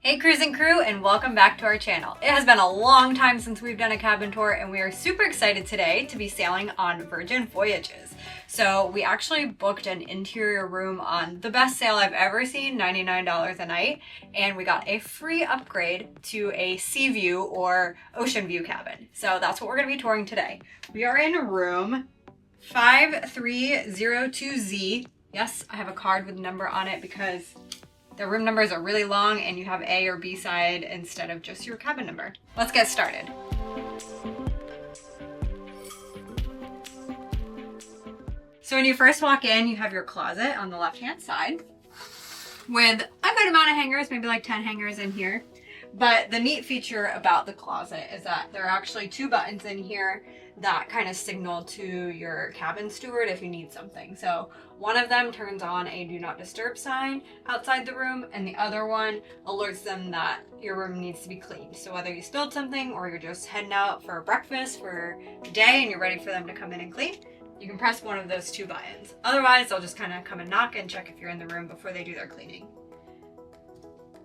Hey cruising crew, and welcome back to our channel. It has been a long time since we've done a cabin tour, and we are super excited today to be sailing on Virgin Voyages. So we actually booked an interior room on the best sale I've ever seen, $99 a night, and we got a free upgrade to a sea view or Oceanview cabin. So that's what we're going to be touring today. We are in room 5302Z. Yes, I have a card with a number on it because the room numbers are really long and you have A or B side instead of just your cabin number. Let's get started. So when you first walk in, you have your closet on the left-hand side with a good amount of hangers, maybe like 10 hangers in here. But the neat feature about the closet is that there are actually two buttons in here that kind of signal to your cabin steward if you need something. So one of them turns on a do not disturb sign outside the room, and the other one alerts them that your room needs to be cleaned. So whether you spilled something or you're just heading out for breakfast for the day and you're ready for them to come in and clean, you can press one of those two buttons. Otherwise, they'll just kind of come and knock and check if you're in the room before they do their cleaning.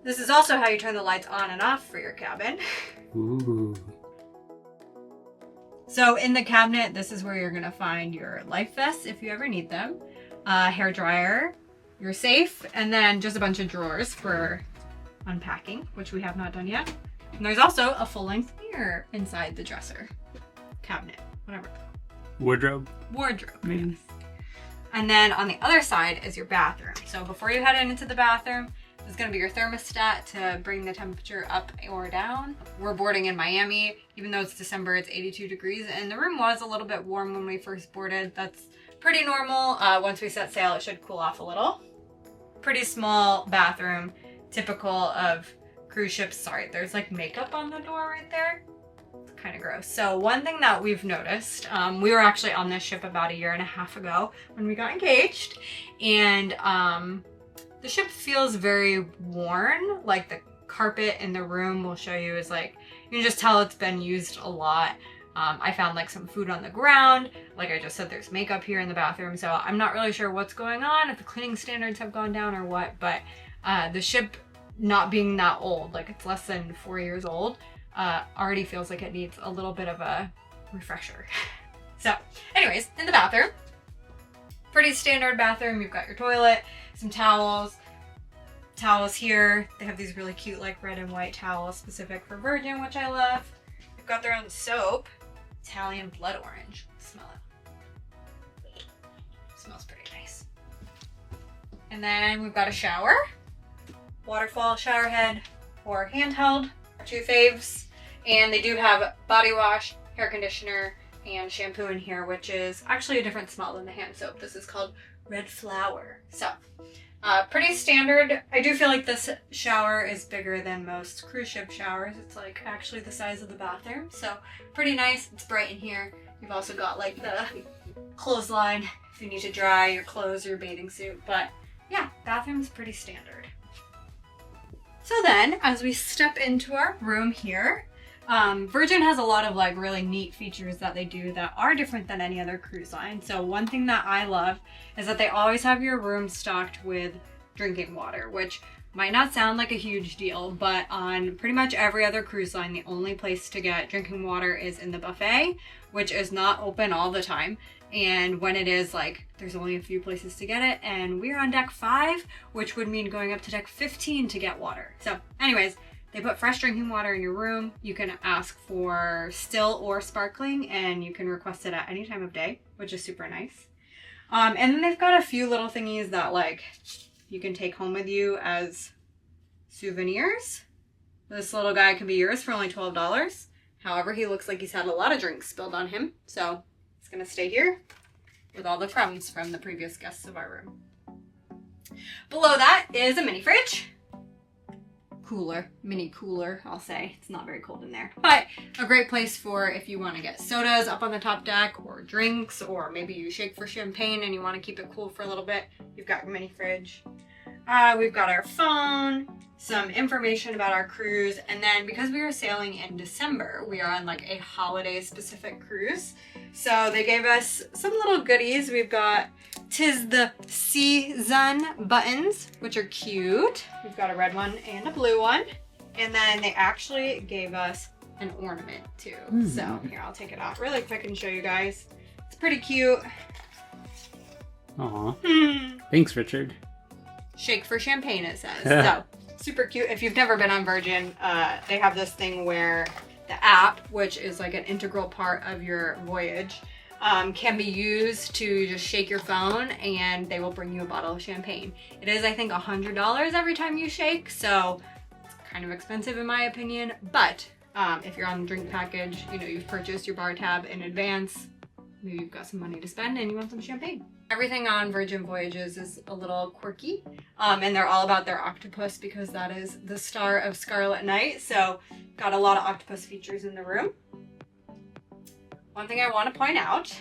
This is also how you turn the lights on and off for your cabin. Ooh. So in the cabinet, this is where you're gonna find your life vests if you ever need them, hair dryer, your safe, and then just a bunch of drawers for unpacking, which we have not done yet. And there's also a full-length mirror inside the dresser, cabinet, whatever. Wardrobe? Wardrobe, yes. And then on the other side is your bathroom. So before you head into the bathroom, there's gonna be your thermostat to bring the temperature up or down. We're boarding in Miami. Even though it's December, it's 82 degrees, and the room was a little bit warm when we first boarded. That's pretty normal. Once we set sail, it should cool off a little. Pretty small bathroom, typical of cruise ships. Sorry, there's like makeup on the door right there. It's kind of gross. So one thing that we've noticed, we were actually on this ship about a year and a half ago when we got engaged, and the ship feels very worn. Like the carpet in the room will show you is like, you can just tell it's been used a lot. I found like some food on the ground. Like I just said, there's makeup here in the bathroom. So I'm not really sure what's going on, if the cleaning standards have gone down or what, but the ship not being that old, like it's less than 4 years old, already feels like it needs a little bit of a refresher. So anyways, in the bathroom, pretty standard bathroom. You've got your toilet, some towels here. They have these really cute like red and white towels specific for Virgin, which I love. They've got their own soap, Italian blood orange. Smell it. Smells pretty nice. And then we've got a shower, waterfall shower head or handheld, our two faves. And they do have body wash, hair conditioner, and shampoo in here, which is actually a different smell than the hand soap. This is called Red Flower. So pretty standard. I do feel like this shower is bigger than most cruise ship showers. It's like actually the size of the bathroom. So pretty nice. It's bright in here. You've also got like the clothesline if you need to dry your clothes or your bathing suit. But yeah, bathroom's pretty standard. So then as we step into our room here, Virgin has a lot of like really neat features that they do that are different than any other cruise line. So one thing that I love is that they always have your room stocked with drinking water, which might not sound like a huge deal, but on pretty much every other cruise line, the only place to get drinking water is in the buffet, which is not open all the time. And when it is, like, there's only a few places to get it, and we're on deck 5, which would mean going up to deck 15 to get water. So anyways, they put fresh drinking water in your room. You can ask for still or sparkling, and you can request it at any time of day, which is super nice. And then they've got a few little thingies that like you can take home with you as souvenirs. This little guy could be yours for only $12. However, he looks like he's had a lot of drinks spilled on him, so he's gonna stay here with all the crumbs from the previous guests of our room. Below that is a mini fridge. Mini cooler, I'll say. It's not very cold in there, but a great place for if you want to get sodas up on the top deck or drinks, or maybe you shake for champagne and you want to keep it cool for a little bit. You've got your mini fridge. We've got our phone, some information about our cruise, and then because we are sailing in December, we are on like a holiday specific cruise. So they gave us some little goodies. We've got "'Tis the Season" buttons, which are cute. We've got a red one and a blue one. And then they actually gave us an ornament too. So here, I'll take it off really quick and show you guys. It's pretty cute. Aw. Thanks, Richard. Shake for champagne, it says. So super cute. If you've never been on Virgin, they have this thing where the app, which is like an integral part of your voyage, can be used to just shake your phone and they will bring you a bottle of champagne. It is, I think, $100 every time you shake, so it's kind of expensive in my opinion, but if you're on the drink package, you know, you've purchased your bar tab in advance, maybe you've got some money to spend and you want some champagne. Everything on Virgin Voyages is a little quirky, and they're all about their octopus because that is the star of Scarlet Night, so got a lot of octopus features in the room. One thing I want to point out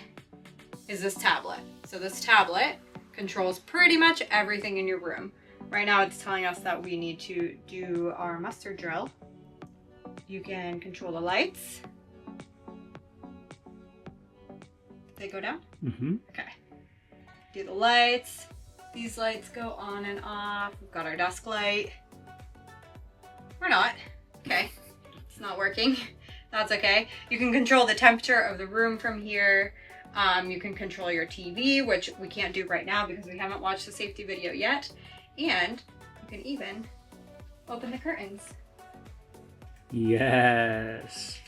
is this tablet. So this tablet controls pretty much everything in your room. Right now it's telling us that we need to do our mustard drill. You can control the lights. Did they go down? Okay. Do the lights. These lights go on and off. We've got our desk light. Or not. Okay. It's not working. That's okay. You can control the temperature of the room from here. You can control your TV, which we can't do right now because we haven't watched the safety video yet. And you can even open the curtains. Yes.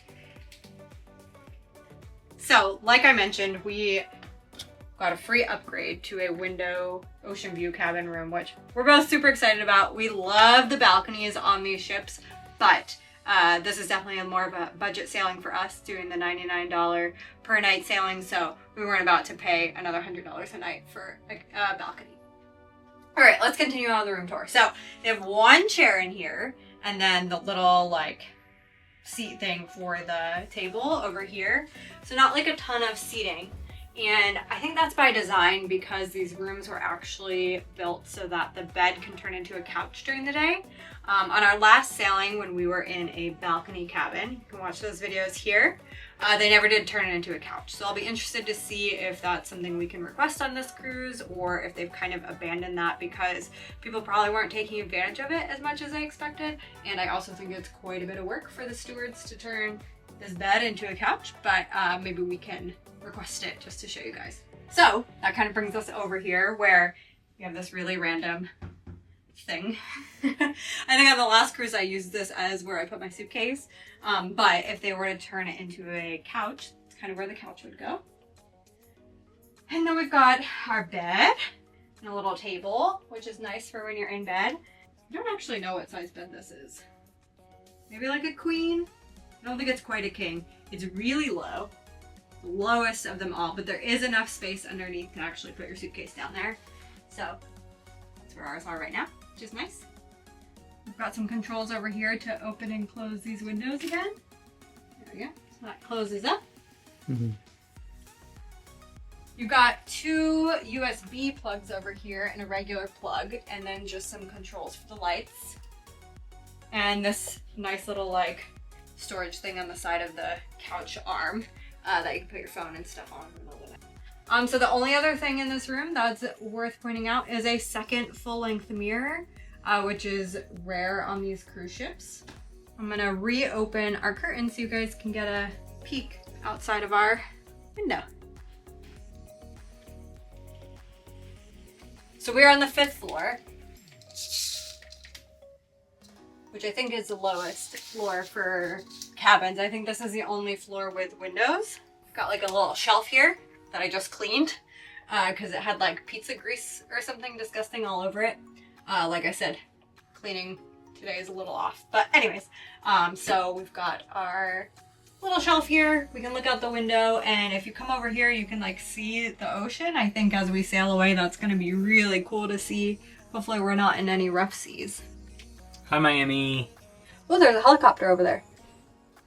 So, like I mentioned, we got a free upgrade to a window Oceanview cabin room, which we're both super excited about. We love the balconies on these ships, but this is definitely more of a budget sailing for us, doing the $99 per night sailing, so we weren't about to pay another $100 a night for a balcony. All right, let's continue on the room tour. So they have one chair in here, and then the little like seat thing for the table over here. So not like a ton of seating. And I think that's by design because these rooms were actually built so that the bed can turn into a couch during the day. On our last sailing, when we were in a balcony cabin, you can watch those videos here, they never did turn it into a couch. So I'll be interested to see if that's something we can request on this cruise or if they've kind of abandoned that because people probably weren't taking advantage of it as much as I expected. And I also think it's quite a bit of work for the stewards to turn this bed into a couch, but maybe we can request it just to show you guys. So that kind of brings us over here where we have this really random thing. I think on the last cruise I used this as where I put my suitcase, but if they were to turn it into a couch, it's kind of where the couch would go. And then we've got our bed and a little table, which is nice for when you're in bed. I don't actually know what size bed this is. Maybe like a queen? I don't think it's quite a king. It's really low. Lowest of them all, but there is enough space underneath to actually put your suitcase down there. So that's where ours are right now, which is nice. We've got some controls over here to open and close these windows again. There we go. So that closes up. You've got two USB plugs over here and a regular plug, and then just some controls for the lights. And this nice little like storage thing on the side of the couch arm. That you can put your phone and stuff on in the middle of it. So the only other thing in this room that's worth pointing out is a second full-length mirror, which is rare on these cruise ships. I'm gonna reopen our curtains so you guys can get a peek outside of our window. So we're on the 5th floor, which I think is the lowest floor for cabins. I think this is the only floor with windows. Got like a little shelf here that I just cleaned because it had like pizza grease or something disgusting all over it. Like I said, cleaning today is a little off. But anyways, so we've got our little shelf here. We can look out the window, and if you come over here, you can like see the ocean. I think as we sail away, that's gonna be really cool to see. Hopefully we're not in any rough seas. Hi, Miami. Oh, there's a helicopter over there.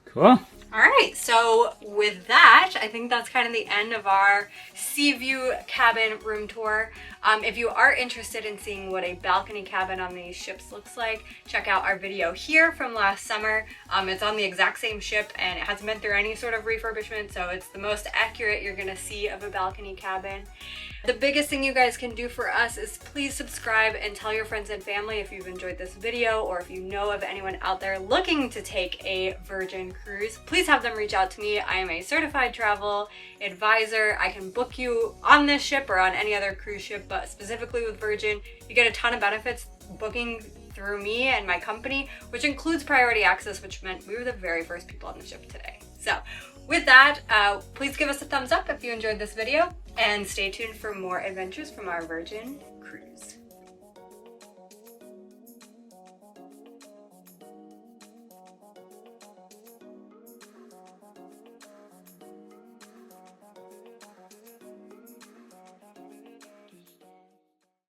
Cool. All right, so with that, I think that's kind of the end of our Sea View cabin room tour. If you are interested in seeing what a balcony cabin on these ships looks like, check out our video here from last summer. It's on the exact same ship and it hasn't been through any sort of refurbishment, so it's the most accurate you're gonna see of a balcony cabin. The biggest thing you guys can do for us is please subscribe and tell your friends and family if you've enjoyed this video, or if you know of anyone out there looking to take a Virgin cruise, please have them reach out to me. I am a certified travel advisor. I can book you on this ship or on any other cruise ship, but specifically with Virgin, you get a ton of benefits booking through me and my company, which includes priority access, which meant we were the very first people on the ship today. So with that, please give us a thumbs up if you enjoyed this video, and stay tuned for more adventures from our Virgin cruise.